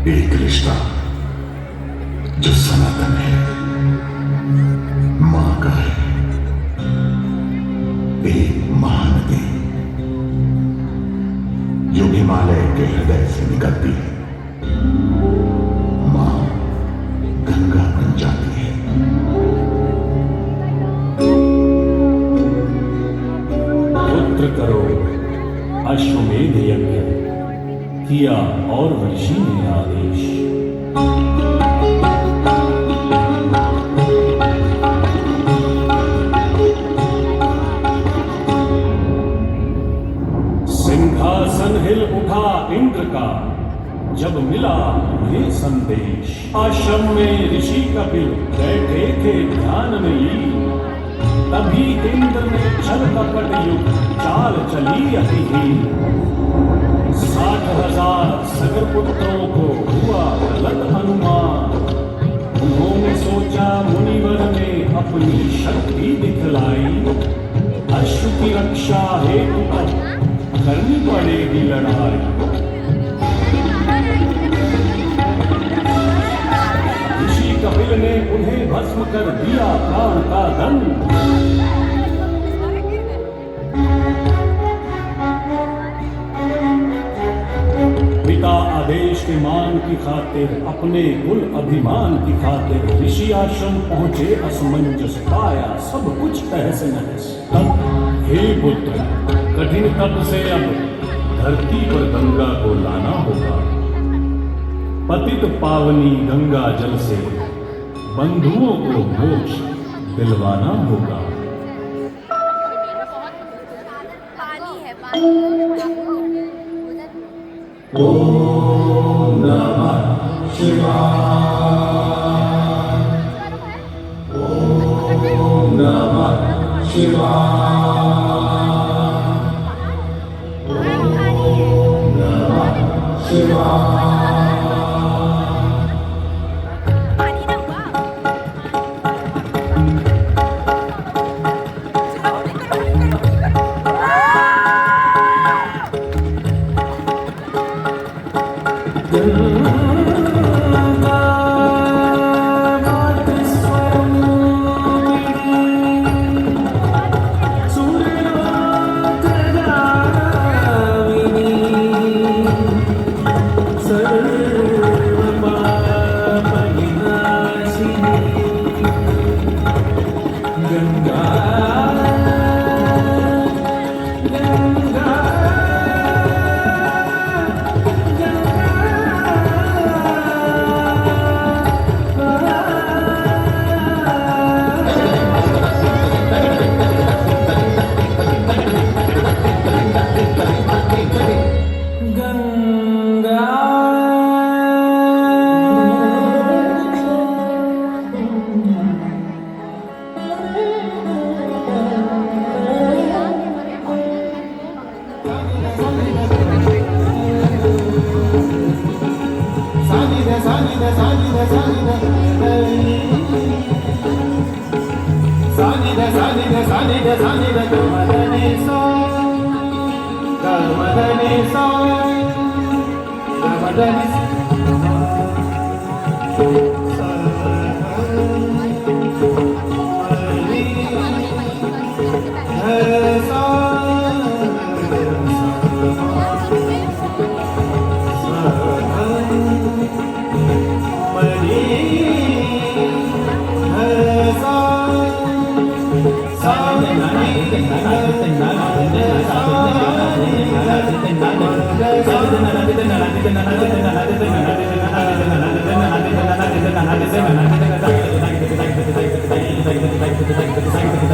एक रिश्ता जो सनातन है, मां का है। एक महानदी जो हिमालय के हृदय से निकलती है, मां गंगा बन जाती है। पुत्र करो अश्वमेध यज्ञ, किया और ऋषि ने आदेश। सिंहासन हिल उठा इंद्र का, जब मिला ये संदेश। आश्रम में ऋषि कपिल बैठे थे ध्यान में लीन, तभी इंद्र ने छल कपट युक्त चाल चली अतिहीन। 60,000 सगर पुत्रों को हुआ गलत अनुमान, उन्होंने सोचा मुनिवर ने अपनी शक्ति दिखलाई। अश्व की रक्षा हेतु अब करनी पड़ेगी लड़ाई। ऋषि कपिल ने उन्हें भस्म कर दिया प्राण का दंड। पिता आदेश के मान की खातिर, अपने कुल अभिमान की खातिर ऋषि आश्रम पहुंचे असमंजस पाया सब कुछ तहस नहस। तब हे पुत्र, कठिन तप से अब धरती पर गंगा को लाना होगा। पतित पावनी गंगा जल से बंधुओं को मोक्ष दिलवाना होगा। ओम नमः शिवाय। ओम नमः शिवाय। ओम नमः शिवाय। Sir Thank you.